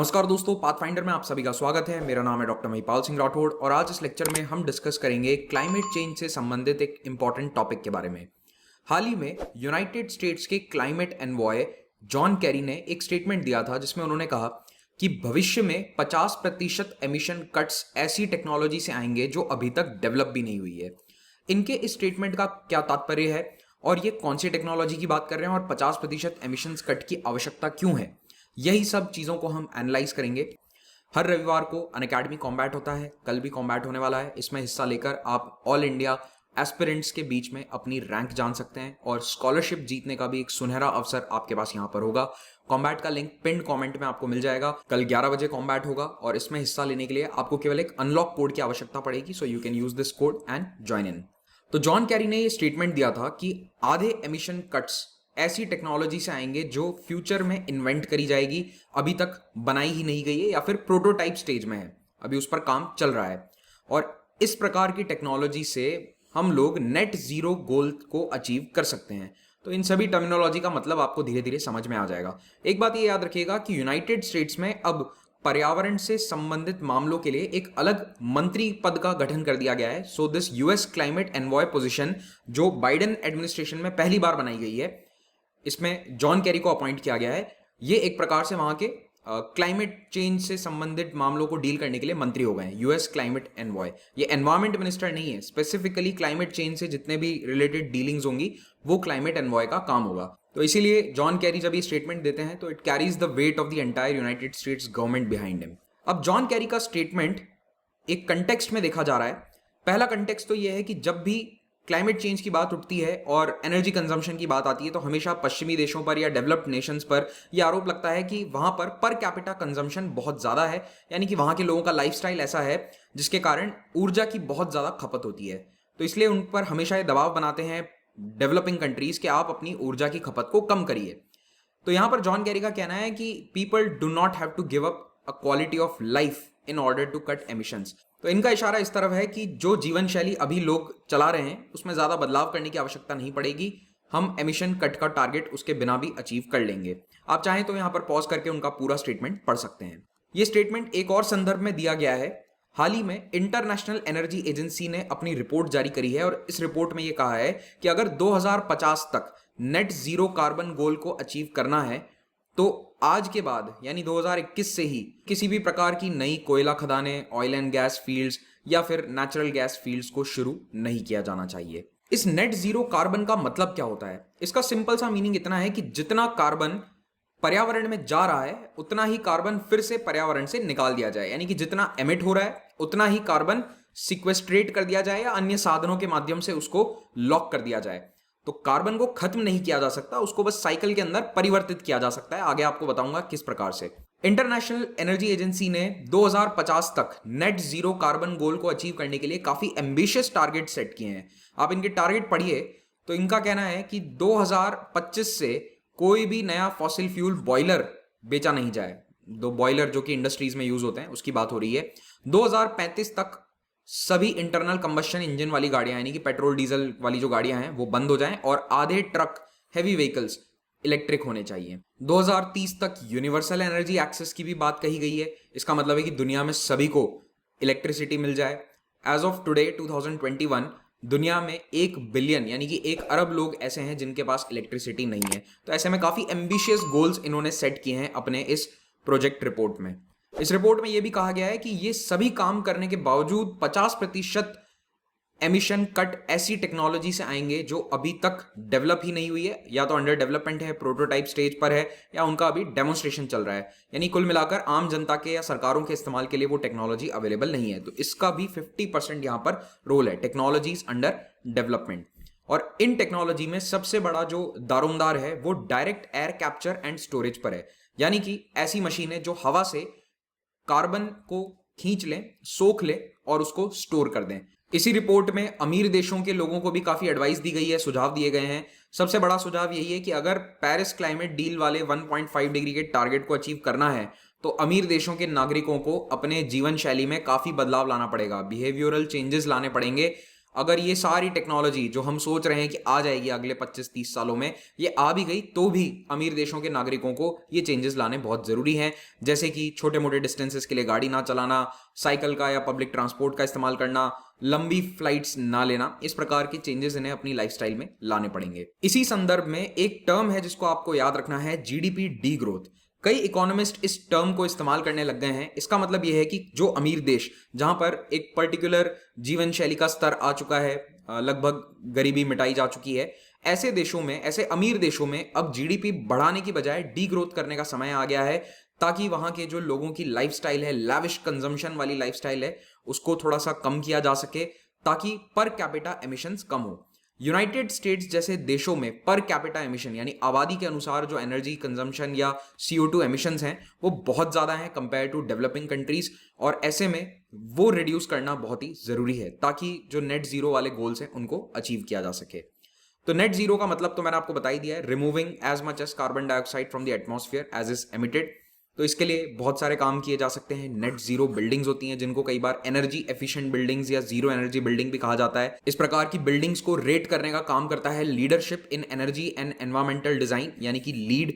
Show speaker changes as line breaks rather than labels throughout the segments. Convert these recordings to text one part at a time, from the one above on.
नमस्कार दोस्तों, पाथफाइंडर में आप सभी का स्वागत है। मेरा नाम है डॉक्टर महिपाल सिंह राठौड़ और आज इस लेक्चर में हम डिस्कस करेंगे क्लाइमेट चेंज से संबंधित एक इंपॉर्टेंट टॉपिक के बारे में। हाल ही में यूनाइटेड स्टेट्स के क्लाइमेट एनवॉय जॉन कैरी ने एक स्टेटमेंट दिया था जिसमें उन्होंने कहा कि भविष्य में 50% एमिशन कट्स ऐसी टेक्नोलॉजी से आएंगे जो अभी तक डेवलप भी नहीं हुई है। इनके इस स्टेटमेंट का क्या तात्पर्य है और ये कौन सी टेक्नोलॉजी की बात कर रहे हैं और 50% एमिशंस कट की आवश्यकता क्यों है, यही सब चीज़ों को हम एनालाइज करेंगे। हर रविवार को अनअकैडमी कॉम्बैट होता है, कल भी कॉम्बैट होने वाला है। इसमें हिस्सा लेकर आप ऑल इंडिया एस्पिरेंट्स के बीच में अपनी रैंक जान सकते हैं और स्कॉलरशिप जीतने का भी एक सुनहरा अवसर आपके पास यहाँ पर होगा। कॉम्बैट का लिंक पिन कमेंट में आपको मिल जाएगा। कल 11 बजे कॉम्बैट होगा और इसमें हिस्सा लेने के लिए आपको केवल एक अनलॉक कोड की आवश्यकता पड़ेगी, so you can use this code and join in. तो जॉन कैरी ने ये स्टेटमेंट दिया था कि आधे एमिशन कट्स ऐसी टेक्नोलॉजी से आएंगे जो फ्यूचर में इन्वेंट करी जाएगी, अभी तक बनाई ही नहीं गई है या फिर प्रोटोटाइप स्टेज में है, अभी उस पर काम चल रहा है। और इस प्रकार की टेक्नोलॉजी से हम लोग नेट जीरो गोल को अचीव कर सकते हैं। तो इन सभी टर्मिनोलॉजी का मतलब आपको धीरे धीरे समझ में आ जाएगा। एक बात ये याद रखिएगा कि यूनाइटेड स्टेट्स में अब पर्यावरण से संबंधित मामलों के लिए एक अलग मंत्री पद का गठन कर दिया गया है। So this US climate envoy position Joe Biden administration में पहली बार बनाई गई है, इसमें जॉन कैरी को अपॉइंट किया गया है। ये एक प्रकार से वहां के क्लाइमेट चेंज से संबंधित मामलों को डील करने के लिए मंत्री हो गए हैं। यूएस क्लाइमेट एनवॉय, ये एनवायरमेंट मिनिस्टर नहीं है, स्पेसिफिकली क्लाइमेट चेंज से जितने भी रिलेटेड डीलिंग्स होंगी वो क्लाइमेट एनवॉय का काम होगा। तो इसीलिए जॉन कैरी जब ये स्टेटमेंट देते हैं तो it carries the weight of the entire United states government behind him. अब जॉन कैरी का स्टेटमेंट एक कंटेक्स्ट में देखा जा रहा है। पहला कंटेक्स्ट तो यह है कि जब भी क्लाइमेट चेंज की बात उठती है और एनर्जी कंजम्पशन की बात आती है तो हमेशा पश्चिमी देशों पर या डेवलप्ड नेशंस पर यह आरोप लगता है कि वहां पर कैपिटा कंजम्पशन बहुत ज़्यादा है, यानी कि वहां के लोगों का लाइफस्टाइल ऐसा है जिसके कारण ऊर्जा की बहुत ज़्यादा खपत होती है। तो इसलिए उन पर हमेशा ये दबाव बनाते हैं डेवलपिंग कंट्रीज कि आप अपनी ऊर्जा की खपत को कम करिए। तो यहां पर जॉन कैरी का कहना है कि people do not have to give up a quality of life in order to cut emissions. तो इनका इशारा इस तरफ है कि जो जीवन शैली अभी लोग चला रहे हैं उसमें ज्यादा बदलाव करने की आवश्यकता नहीं पड़ेगी, हम एमिशन कट का टारगेट उसके बिना भी अचीव कर लेंगे। आप चाहें तो यहां पर पॉज करके उनका पूरा स्टेटमेंट पढ़ सकते हैं। ये स्टेटमेंट एक और संदर्भ में दिया गया है। हाल ही में इंटरनेशनल एनर्जी एजेंसी ने अपनी रिपोर्ट जारी करी है और इस रिपोर्ट में यह कहा है कि अगर 2050 तक नेट जीरो कार्बन गोल को अचीव करना है तो आज के बाद यानी 2021 से ही किसी भी प्रकार की नई कोयला खदानें, ऑयल एंड गैस फील्ड्स या फिर नेचुरल गैस फील्ड्स को शुरू नहीं किया जाना चाहिए। इस नेट जीरो कार्बन का मतलब क्या होता है? इसका सिंपल सा मीनिंग इतना है कि जितना कार्बन पर्यावरण में जा रहा है उतना ही कार्बन फिर से पर्यावरण से निकाल दिया जाए, यानी कि जितना एमिट हो रहा है उतना ही कार्बन सिक्वेस्ट्रेट कर दिया जाए या अन्य साधनों के माध्यम से उसको लॉक कर दिया जाए। तो कार्बन को खत्म नहीं किया जा सकता, उसको बस साइकिल के अंदर परिवर्तित किया जा सकता है। आगे आपको बताऊंगा किस प्रकार से। इंटरनेशनल एनर्जी एजेंसी ने 2050 तक नेट जीरो कार्बन गोल को अचीव करने के लिए काफी एम्बिशियस टारगेट सेट किए हैं। आप इनके टारगेट पढ़िए तो इनका कहना है कि 2025 से कोई भी नया फॉसिल फ्यूल बॉयलर बेचा नहीं जाए। दो बॉयलर जो कि इंडस्ट्रीज में यूज होते हैं उसकी बात हो रही है। 2035 तक सभी इंटरनल कंबस्शन इंजन वाली गाड़ियां यानी कि पेट्रोल डीजल वाली जो गाड़ियां हैं वो बंद हो जाएं और आधे ट्रक, हैवी व्हीकल्स इलेक्ट्रिक होने चाहिए। 2030 तक यूनिवर्सल एनर्जी एक्सेस की भी बात कही गई है। इसका मतलब है कि दुनिया में सभी को इलेक्ट्रिसिटी मिल जाए। एज ऑफ टुडे 2021 दुनिया में 1 बिलियन यानी कि 1 अरब लोग ऐसे हैं जिनके पास इलेक्ट्रिसिटी नहीं है। तो ऐसे में काफी एम्बिशियस गोल्स इन्होंने सेट किए हैं अपने इस प्रोजेक्ट रिपोर्ट में। इस रिपोर्ट में यह भी कहा गया है कि ये सभी काम करने के बावजूद 50% एमिशन कट ऐसी टेक्नोलॉजी से आएंगे जो अभी तक डेवलप ही नहीं हुई है, या तो अंडर डेवलपमेंट है, प्रोटोटाइप स्टेज पर है, या उनका अभी डेमोन्स्ट्रेशन चल रहा है। यानी कुल मिलाकर आम जनता के या सरकारों के इस्तेमाल के लिए वो टेक्नोलॉजी अवेलेबल नहीं है। तो इसका भी 50% यहां पर रोल है, टेक्नोलॉजीज अंडर डेवलपमेंट। और इन टेक्नोलॉजी में सबसे बड़ा जो दारोमदार है वो direct air capture and storage पर है, यानी कि ऐसी मशीनें जो हवा से कार्बन को खींच लें, सोख लें और उसको स्टोर कर दें। इसी रिपोर्ट में अमीर देशों के लोगों को भी काफी एडवाइस दी गई है, सुझाव दिए गए हैं। सबसे बड़ा सुझाव यही है कि अगर पेरिस क्लाइमेट डील वाले 1.5 डिग्री के टारगेट को अचीव करना है तो अमीर देशों के नागरिकों को अपने जीवन शैली में काफी बदलाव लाना पड़ेगा, बिहेवियरल चेंजेस लाने पड़ेंगे। अगर ये सारी टेक्नोलॉजी जो हम सोच रहे हैं कि आ जाएगी अगले 25-30 सालों में, ये आ भी गई तो भी अमीर देशों के नागरिकों को ये चेंजेस लाने बहुत जरूरी हैं, जैसे कि छोटे मोटे डिस्टेंसेस के लिए गाड़ी ना चलाना, साइकिल का या पब्लिक ट्रांसपोर्ट का इस्तेमाल करना, लंबी फ्लाइट्स ना लेना। इस प्रकार के चेंजेस इन्हें अपनी लाइफस्टाइल में लाने पड़ेंगे। इसी संदर्भ में एक टर्म है जिसको आपको याद रखना है, जीडीपी डी ग्रोथ। कई इकोनॉमिस्ट इस टर्म को इस्तेमाल करने लग गए हैं। इसका मतलब यह है कि जो अमीर देश, जहां पर एक पर्टिकुलर जीवन शैली का स्तर आ चुका है, लगभग गरीबी मिटाई जा चुकी है, ऐसे देशों में, ऐसे अमीर देशों में अब जीडीपी बढ़ाने की बजाय डी ग्रोथ करने का समय आ गया है, ताकि वहां के जो लोगों की लाइफस्टाइल है, लैविश कंजम्पशन वाली लाइफस्टाइल है, उसको थोड़ा सा कम किया जा सके, ताकि पर कैपिटा एमिशंस कम हो। यूनाइटेड स्टेट्स जैसे देशों में पर कैपिटा एमिशन यानी आबादी के अनुसार जो एनर्जी कंजम्पशन या CO2 एमिशंस हैं वो बहुत ज़्यादा हैं कंपेयर टू डेवलपिंग कंट्रीज, और ऐसे में वो रिड्यूस करना बहुत ही ज़रूरी है ताकि जो नेट जीरो वाले गोल्स हैं उनको अचीव किया जा सके। तो नेट जीरो का मतलब तो मैंने आपको बता ही दिया है, removing as much as carbon dioxide from the atmosphere as is emitted. तो इसके लिए बहुत सारे काम किए जा सकते हैं। नेट जीरो बिल्डिंग्स होती हैं जिनको कई बार एनर्जी एफिशिएंट बिल्डिंग्स या जीरो एनर्जी बिल्डिंग भी कहा जाता है। इस प्रकार की बिल्डिंग्स को रेट करने का काम करता है leadership in energy and environmental design यानी कि लीड।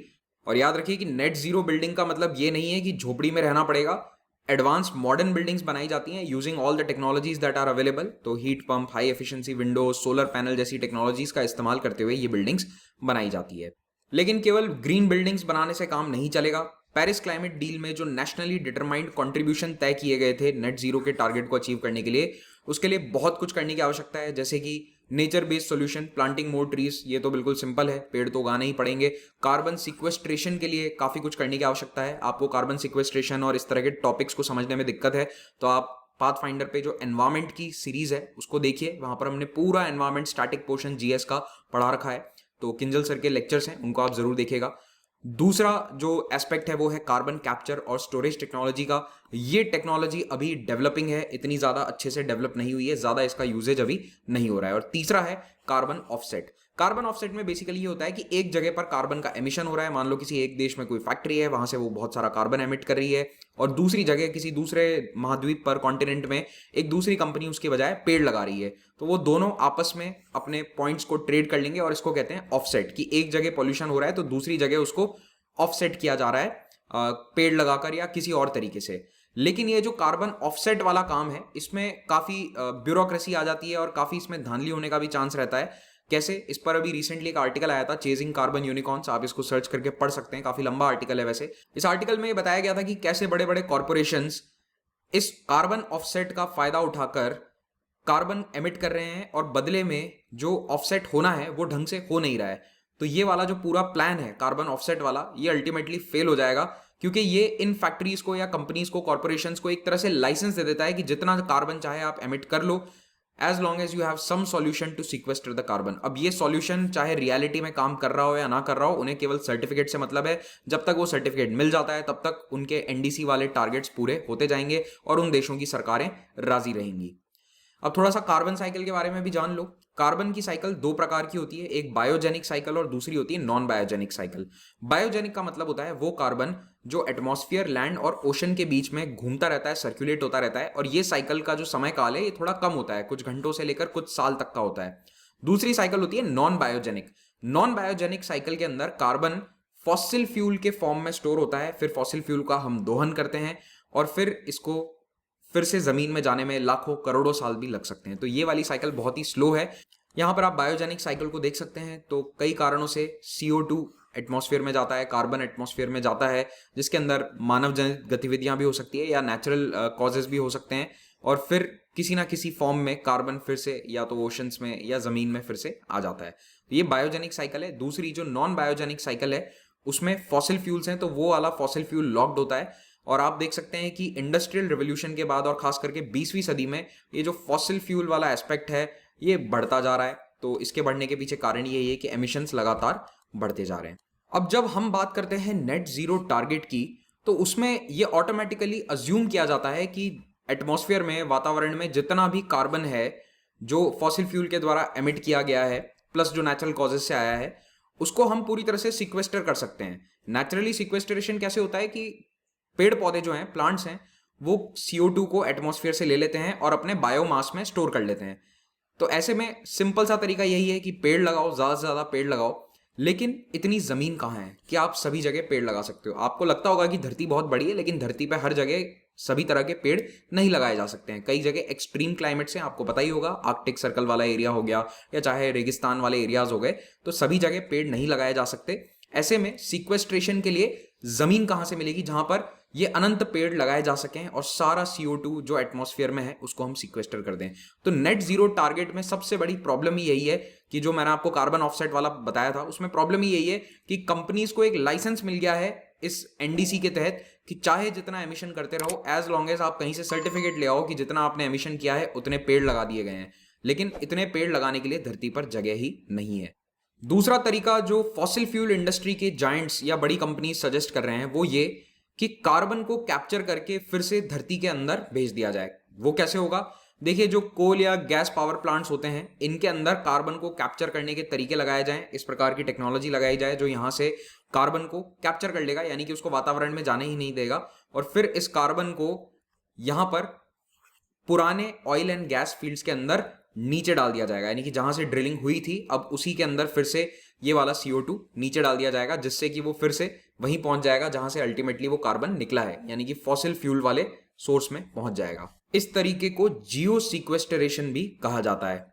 और याद रखिए कि नेट जीरो बिल्डिंग का मतलब ये नहीं है कि झोपड़ी में रहना पड़ेगा। एडवांस मॉडर्न बिल्डिंग्स बनाई जाती हैं using all the technologies that are available. तो heat pump, high efficiency windows, solar panel जैसी टेक्नोलॉजीज का इस्तेमाल करते हुए ये बिल्डिंग्स बनाई जाती है। लेकिन केवल ग्रीन बिल्डिंग्स बनाने से काम नहीं चलेगा। पेरिस क्लाइमेट डील में जो नेशनली डिटरमाइंड कंट्रीब्यूशन तय किए गए थे नेट जीरो के टारगेट को अचीव करने के लिए, उसके लिए बहुत कुछ करने की आवश्यकता है, जैसे कि nature based solution, planting more trees, ये तो बिल्कुल सिंपल है, पेड़ तो उगाने ही पड़ेंगे। कार्बन सिक्वेस्ट्रेशन के लिए काफी कुछ करने की आवश्यकता है। आपको कार्बन सिक्वेस्ट्रेशन और इस तरह के टॉपिक्स को समझने में दिक्कत है तो आप पाथफाइंडर पे जो एनवायरमेंट की सीरीज है उसको देखिए, वहां पर हमने पूरा एनवायरमेंट स्टैटिक पोर्शन जीएस का पढ़ा रखा है। तो किंजल सर के लेक्चर्स हैं, उनको आप जरूर देखिएगा। दूसरा जो एस्पेक्ट है वो है कार्बन कैप्चर और स्टोरेज टेक्नोलॉजी का। ये टेक्नोलॉजी अभी डेवलपिंग है, इतनी ज्यादा अच्छे से डेवलप नहीं हुई है, ज्यादा इसका यूजेज अभी नहीं हो रहा है। और तीसरा है कार्बन ऑफसेट। कार्बन ऑफसेट में बेसिकली ये होता है कि एक जगह पर कार्बन का एमिशन हो रहा है, मान लो किसी एक देश में कोई फैक्ट्री है, वहां से वो बहुत सारा कार्बन एमिट कर रही है, और दूसरी जगह किसी दूसरे महाद्वीप पर, कॉन्टिनेंट में एक दूसरी कंपनी उसके बजाय पेड़ लगा रही है, तो वो दोनों आपस में अपने पॉइंट्स को ट्रेड कर लेंगे और इसको कहते हैं ऑफसेट। कि एक जगह पॉल्यूशन हो रहा है तो दूसरी जगह उसको ऑफसेट किया जा रहा है पेड़ लगाकर या किसी और तरीके से। लेकिन ये जो कार्बन ऑफसेट वाला काम है इसमें काफी ब्यूरोक्रेसी आ जाती है और काफी इसमें धांधली होने का भी चांस रहता है। कैसे, इस पर अभी रिसेंटली एक आर्टिकल आया था, चेजिंग कार्बन यूनिकॉर्न्स, आप इसको सर्च करके पढ़ सकते हैं, काफी लंबा आर्टिकल है वैसे। इस आर्टिकल में ये बताया गया था कि कैसे बड़े बड़े कॉर्पोरेशंस इस कार्बन ऑफसेट का फायदा उठाकर कार्बन एमिट कर रहे हैं और बदले में जो ऑफसेट होना है वो ढंग से हो नहीं रहा है। तो ये वाला जो पूरा प्लान है कार्बन ऑफसेट वाला, ये अल्टीमेटली फेल हो जाएगा, क्योंकि ये इन फैक्ट्रीज को या कंपनीज को, कॉर्पोरेशंस को एक तरह से लाइसेंस दे देता है कि जितना कार्बन चाहे आप एमिट कर लो, as long as you have some solution to sequester the carbon. अब ये सॉल्यूशन चाहे रियलिटी में काम कर रहा हो या ना कर रहा हो, उन्हें केवल सर्टिफिकेट से मतलब है। जब तक वो सर्टिफिकेट मिल जाता है तब तक उनके एनडीसी वाले टारगेट्स पूरे होते जाएंगे और उन देशों की सरकारें राजी रहेंगी। अब थोड़ा सा कार्बन साइकिल के बारे में भी जान लो। कार्बन की साइकिल दो प्रकार की होती है, एक बायोजेनिक साइकिल और दूसरी होती है नॉन बायोजेनिक साइकिल। बायोजेनिक का मतलब होता है वो कार्बन जो एटमॉस्फेयर, लैंड और ओशन के बीच में घूमता रहता है, सर्कुलेट होता रहता है, और ये साइकिल का जो समय काल है ये थोड़ा कम होता है, कुछ घंटों से लेकर कुछ साल तक का होता है। दूसरी साइकिल होती है non biogenic. Non biogenic cycle के अंदर कार्बन फॉसिल फ्यूल के फॉर्म में स्टोर होता है, फिर फॉसिल फ्यूल का हम दोहन करते हैं और फिर इसको फिर से जमीन में जाने में लाखों करोड़ों साल भी लग सकते हैं। तो ये वाली साइकिल बहुत ही स्लो है। यहां पर आप बायोजेनिक साइकिल को देख सकते हैं। तो कई कारणों से CO2 एटमॉस्फेयर में जाता है, कार्बन एटमॉस्फेयर में जाता है, जिसके अंदर मानव जनित गतिविधियां भी हो सकती है या नेचुरल कॉजेज भी हो सकते हैं, और फिर किसी ना किसी फॉर्म में कार्बन फिर से या तो ओशंस में या जमीन में फिर से आ जाता है। तो ये बायोजेनिक साइकिल है। दूसरी जो नॉन बायोजेनिक साइकिल है उसमें फॉसिल फ्यूल्स हैं, तो वो वाला फॉसिल फ्यूल लॉक्ड होता है। और आप देख सकते हैं कि इंडस्ट्रियल रिवोल्यूशन के बाद और खास करके 20वीं सदी में ये जो फॉसिल फ्यूल वाला एस्पेक्ट है ये बढ़ता जा रहा है। तो इसके बढ़ने के पीछे कारण यही है कि एमिशंस लगातार बढ़ते जा रहे हैं। अब जब हम बात करते हैं नेट जीरो टारगेट की, तो उसमें ये ऑटोमेटिकली अज्यूम किया जाता है कि एटमॉस्फेयर में, वातावरण में जितना भी कार्बन है जो फॉसिल फ्यूल के द्वारा एमिट किया गया है प्लस जो नेचुरल कॉजेज से आया है, उसको हम पूरी तरह से सिक्वेस्टर कर सकते हैं। नेचुरली सिक्वेस्टरेशन कैसे होता है कि पेड़ पौधे जो हैं, प्लांट्स हैं, वो CO2 को एटमॉस्फेयर से ले लेते हैं और अपने बायोमास में स्टोर कर लेते हैं। तो ऐसे में सिंपल सा तरीका यही है कि पेड़ लगाओ, ज़्यादा से ज़्यादा पेड़ लगाओ। लेकिन इतनी ज़मीन कहाँ है कि आप सभी जगह पेड़ लगा सकते हो। आपको लगता होगा कि धरती बहुत बड़ी है, लेकिन धरती पर हर जगह सभी तरह के पेड़ नहीं लगाए जा सकते हैं। कई जगह एक्सट्रीम क्लाइमेट्स हैं, आपको पता ही होगा, आर्कटिक सर्कल वाला एरिया हो गया या चाहे रेगिस्तान वाले एरियाज हो गए, तो सभी जगह पेड़ नहीं लगाए जा सकते। ऐसे में सीक्वेस्ट्रेशन के लिए जमीन कहां से मिलेगी जहां पर ये अनंत पेड़ लगाए जा सकें और सारा CO2 जो एटमॉस्फेयर में है उसको हम सीक्वेस्टर कर दें। तो नेट जीरो टारगेट में सबसे बड़ी प्रॉब्लम ही यही है कि जो मैंने आपको कार्बन ऑफसेट वाला बताया था, उसमें प्रॉब्लम ही यही है कि कंपनीज को एक लाइसेंस मिल गया है इस NDC के तहत कि चाहे जितना एमिशन करते रहो, एज लॉन्ग एज आप कहीं से सर्टिफिकेट ले आओ कि जितना आपने एमिशन किया है उतने पेड़ लगा दिए गए हैं। लेकिन इतने पेड़ लगाने के लिए धरती पर जगह ही नहीं है। दूसरा तरीका जो फॉसिल फ्यूल इंडस्ट्री के जायंट्स या बड़ी कंपनी सजेस्ट कर रहे हैं वो ये कि कार्बन को कैप्चर करके फिर से धरती के अंदर भेज दिया जाए। वो कैसे होगा? देखिए, जो कोल या गैस पावर प्लांट्स होते हैं इनके अंदर कार्बन को कैप्चर करने के तरीके लगाए जाएं, इस प्रकार की टेक्नोलॉजी लगाई जाए जो यहां से कार्बन को कैप्चर कर लेगा, यानी कि उसको वातावरण में जाने ही नहीं देगा, और फिर इस कार्बन को यहां पर पुराने ऑयल एंड गैस फील्ड्स के अंदर नीचे डाल दिया जाएगा। यानी कि जहां से ड्रिलिंग हुई थी अब उसी के अंदर फिर से ये वाला CO2 नीचे डाल दिया जाएगा, जिससे कि वो फिर से वहीं पहुंच जाएगा जहां से अल्टीमेटली वो कार्बन निकला है, यानी कि फॉसिल फ्यूल वाले सोर्स में पहुंच जाएगा। इस तरीके को जियो सीक्वेस्टरेशन भी कहा जाता है।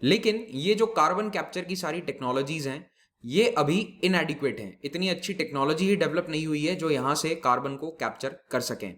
लेकिन ये जो कार्बन कैप्चर की सारी टेक्नोलॉजीज हैं ये अभी इनएडिक्वेट हैं। इतनी अच्छी टेक्नोलॉजी ही डेवलप नहीं हुई है जो यहां से कार्बन को कैप्चर कर सकें।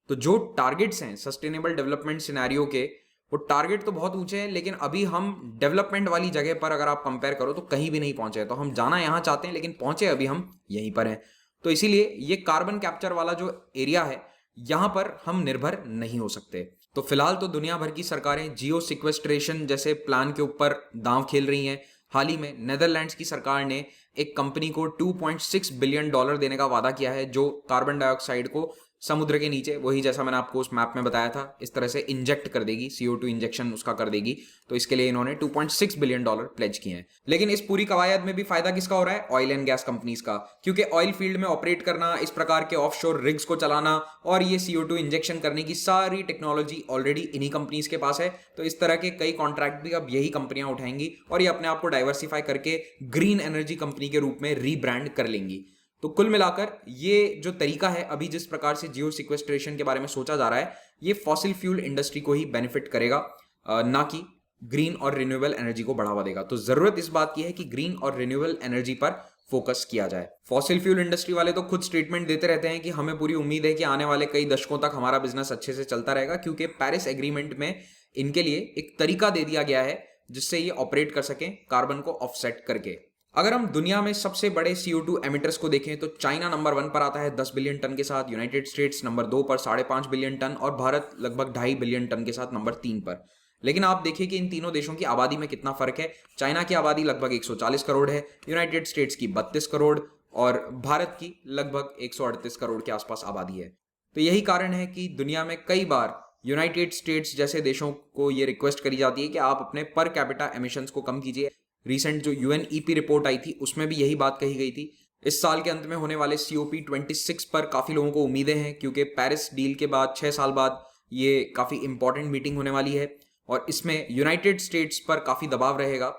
तो जो टारगेट्स हैं सस्टेनेबल डेवलपमेंट सिनेरियो के, वो टारगेट तो बहुत ऊंचे हैं, लेकिन अभी हम डेवलपमेंट वाली जगह पर अगर आप कंपेयर करो तो कहीं भी नहीं पहुंचे। तो हम जाना यहां चाहते हैं लेकिन पहुंचे अभी हम यहीं पर हैं। तो इसीलिए ये कार्बन कैप्चर वाला जो एरिया है यहां पर हम निर्भर नहीं हो सकते। तो फिलहाल तो दुनिया भर की सरकारें जियो सिक्वेस्ट्रेशन जैसे प्लान के ऊपर दांव खेल रही हैं। हाल ही में नेदरलैंड्स की सरकार ने एक कंपनी को $2.6 बिलियन देने का वादा किया है जो कार्बन डाइऑक्साइड को समुद्र के नीचे, वही जैसा मैंने आपको उस मैप में बताया था, इस तरह से इंजेक्ट कर देगी, CO2 इंजेक्शन उसका कर देगी। तो इसके लिए इन्होंने $2.6 बिलियन प्लेज किए हैं। लेकिन इस पूरी कवायद में भी फायदा किसका हो रहा है? ऑयल एंड गैस कंपनीज का, क्योंकि ऑयल फील्ड में ऑपरेट करना, इस प्रकार के ऑफशोर रिग्स को चलाना और ये CO2 इंजेक्शन करने की सारी टेक्नोलॉजी ऑलरेडी इन्हीं कंपनीज के पास है। तो इस तरह के कई कॉन्ट्रैक्ट भी अब यही कंपनियां उठाएंगी और ये अपने आप को डाइवर्सिफाई करके ग्रीन एनर्जी कंपनी के रूप में रीब्रांड कर लेंगी। तो कुल मिलाकर ये जो तरीका है अभी जिस प्रकार से जियो सिक्वेस्ट्रेशन के बारे में सोचा जा रहा है, ये फॉसिल फ्यूल इंडस्ट्री को ही बेनिफिट करेगा, ना कि ग्रीन और रिन्यूएबल एनर्जी को बढ़ावा देगा। तो जरूरत इस बात की है कि ग्रीन और रिन्यूएबल एनर्जी पर फोकस किया जाए। फॉसिल फ्यूल इंडस्ट्री वाले तो खुद स्टेटमेंट देते रहते हैं कि हमें पूरी उम्मीद है कि आने वाले कई दशकों तक हमारा बिजनेस अच्छे से चलता रहेगा, क्योंकि पेरिस एग्रीमेंट में इनके लिए एक तरीका दे दिया गया है जिससे ये ऑपरेट कर सकें कार्बन को ऑफसेट करके। अगर हम दुनिया में सबसे बड़े CO2 एमिटर्स को देखें तो चाइना नंबर 1 पर आता है 10 बिलियन टन के साथ, यूनाइटेड स्टेट्स नंबर 2 पर 5.5 बिलियन टन और भारत लगभग 2.5 बिलियन टन के साथ नंबर 3 पर। लेकिन आप देखिए कि इन तीनों देशों की आबादी में कितना फर्क है। चाइना की आबादी लगभग 140 करोड़ है, यूनाइटेड स्टेट्स की 32 करोड़ और भारत की लगभग 138 करोड़ के आसपास आबादी है। तो यही कारण है कि दुनिया में कई बार यूनाइटेड स्टेट्स जैसे देशों को ये रिक्वेस्ट करी जाती है कि आप अपने पर कैपिटा एमिशंस को कम कीजिए। रिसेंट जो UNEP रिपोर्ट आई थी उसमें भी यही बात कही गई थी। इस साल के अंत में होने वाले COP26 पर काफी लोगों को उम्मीदें हैं, क्योंकि पेरिस डील के बाद 6 साल बाद ये काफी इंपॉर्टेंट मीटिंग होने वाली है और इसमें यूनाइटेड स्टेट्स पर काफी दबाव रहेगा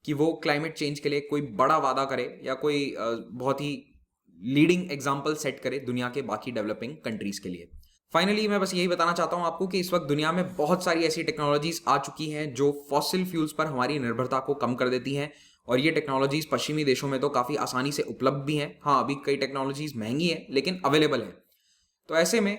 कि वो क्लाइमेट चेंज के लिए कोई बड़ा वादा करे या कोई बहुत ही लीडिंग एग्जाम्पल सेट करे दुनिया के बाकी डेवलपिंग कंट्रीज के लिए। फाइनली मैं बस यही बताना चाहता हूं आपको कि इस वक्त दुनिया में बहुत सारी ऐसी टेक्नोलॉजीज आ चुकी हैं जो फॉसिल फ्यूल्स पर हमारी निर्भरता को कम कर देती हैं, और ये टेक्नोलॉजीज पश्चिमी देशों में तो काफी आसानी से उपलब्ध भी हैं। हाँ, अभी कई टेक्नोलॉजीज महंगी हैं लेकिन अवेलेबल हैं। तो ऐसे में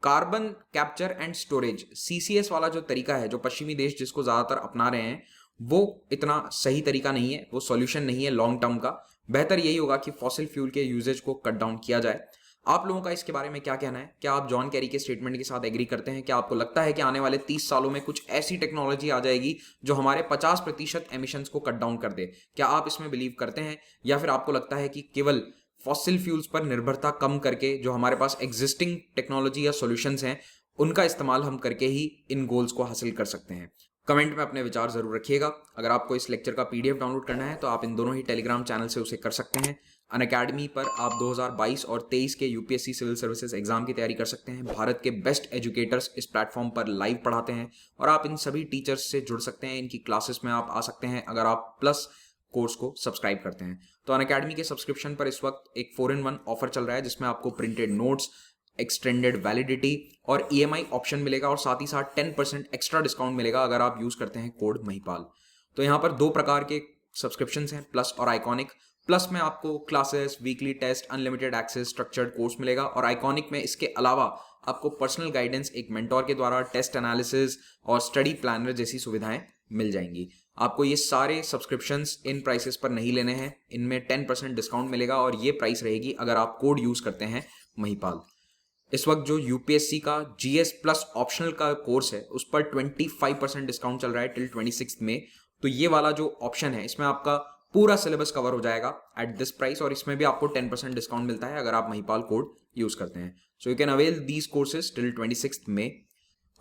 carbon capture and storage CCS वाला जो तरीका है, जो पश्चिमी देश जिसको ज्यादातर अपना रहे हैं, वो इतना सही तरीका नहीं है, वो सॉल्यूशन नहीं है लॉन्ग टर्म का। बेहतर यही होगा कि फॉसिल फ्यूल के यूजेज को कट डाउन किया जाए। आप लोगों का इसके बारे में क्या कहना है? क्या आप जॉन कैरी के स्टेटमेंट के साथ एग्री करते हैं? क्या आपको लगता है कि आने वाले 30 सालों में कुछ ऐसी टेक्नोलॉजी आ जाएगी जो हमारे 50% एमिशंस को कट डाउन कर दे? क्या आप इसमें बिलीव करते हैं, या फिर आपको लगता है कि केवल फॉसिल फ्यूल्स पर निर्भरता कम करके जो हमारे पास एग्जिस्टिंग टेक्नोलॉजी या सॉल्यूशंस हैं उनका इस्तेमाल हम करके ही इन गोल्स को हासिल कर सकते हैं? कमेंट में अपने विचार जरूर रखिएगा। अगर आपको इस लेक्चर का PDF डाउनलोड करना है तो आप इन दोनों ही टेलीग्राम चैनल से उसे कर सकते हैं। अनअकैडमी पर आप 2022 और 23 के यूपीएससी सिविल सर्विसेज एग्जाम की तैयारी कर सकते हैं। भारत के बेस्ट एजुकेटर्स इस प्लेटफॉर्म पर लाइव पढ़ाते हैं और आप इन सभी टीचर्स से जुड़ सकते हैं। इनकी क्लासेस में आप आ सकते हैं अगर आप प्लस कोर्स को सब्सक्राइब करते हैं। तो अनअकैडमी के सब्सक्रिप्शन पर इस वक्त एक 4-in-1 ऑफर चल रहा है, जिसमें आपको प्रिंटेड नोट्स, एक्सटेंडेड वैलिडिटी और ईएमआई ऑप्शन मिलेगा और साथ ही साथ 10% एक्स्ट्रा डिस्काउंट मिलेगा अगर आप यूज करते हैं कोड महिपाल। तो यहाँ पर 2 प्रकार के सब्सक्रिप्शन हैं, प्लस और आइकॉनिक। प्लस में आपको classes, weekly test, unlimited access, structured course मिलेगा और आइकॉनिक में इसके अलावा आपको पर्सनल गाइडेंस एक मेंटोर के द्वारा, टेस्ट एनालिसिस और स्टडी प्लानर जैसी सुविधाएं मिल जाएंगी। आपको ये सारे सब्सक्रिप्शंस इन प्राइसेस पर नहीं लेने हैं, इनमें 10% डिस्काउंट मिलेगा और ये प्राइस रहेगी अगर आप कोड यूज करते हैं महिपाल। इस वक्त जो यूपीएससी का जीएस प्लस ऑप्शनल का कोर्स है उस पर 25% डिस्काउंट चल रहा है टिल 26 में। तो ये वाला जो ऑप्शन है इसमें आपका पूरा सिलेबस कवर हो जाएगा एट दिस प्राइस और इसमें भी आपको 10% डिस्काउंट मिलता है अगर आप महिपाल कोड यूज करते हैं। So you can avail these courses till 26 में।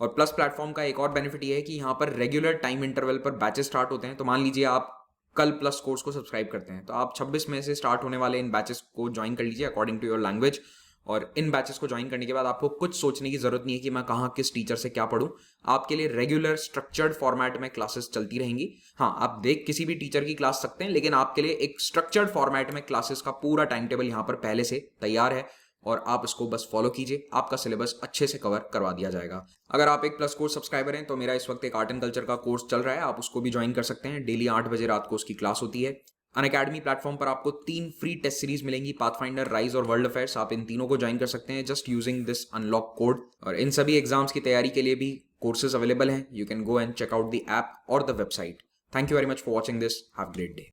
और प्लस प्लेटफॉर्म का एक और बेनिफिट ये है कि यहाँ पर रेगुलर टाइम इंटरवल पर बैचेस स्टार्ट होते हैं। तो मान लीजिए आप कल प्लस कोर्स को सब्सक्राइब करते हैं तो आप 26 में से स्टार्ट होने वाले इन बैचेस को ज्वाइन कर लीजिए अकॉर्डिंग टू योर लैंग्वेज। और इन बैचेस को ज्वाइन करने के बाद आपको कुछ सोचने की जरूरत नहीं है कि मैं कहाँ किस टीचर से क्या पढ़ूं। आपके लिए रेगुलर स्ट्रक्चर्ड फॉर्मेट में क्लासेस चलती रहेंगी। हाँ, आप देख किसी भी टीचर की क्लास सकते हैं, लेकिन आपके लिए एक स्ट्रक्चर्ड फॉर्मेट में क्लासेस का पूरा टाइम टेबल यहाँ पर पहले से तैयार है और आप इसको बस फॉलो कीजिए, आपका सिलेबस अच्छे से कवर करवा दिया जाएगा। अगर आप एक प्लस कोर्स सब्सक्राइबर हैं तो मेरा इस वक्त एक आर्ट एंड कल्चर का कोर्स चल रहा है, आप उसको भी ज्वाइन कर सकते हैं। डेली 8 बजे रात को उसकी क्लास होती है। अनअकैडमी प्लेटफॉर्म पर आपको 3 फ्री टेस्ट सीरीज मिलेंगी, पाथफाइंडर, राइज और वर्ल्ड अफेयर्स। आप इन तीनों को ज्वाइन कर सकते हैं just using this unlock code. और इन सभी एग्जाम्स की तैयारी के लिए भी कोर्सेज अवेलेबल हैं। You can go and check out the app और the website. Thank you very much for watching this. Have a great day.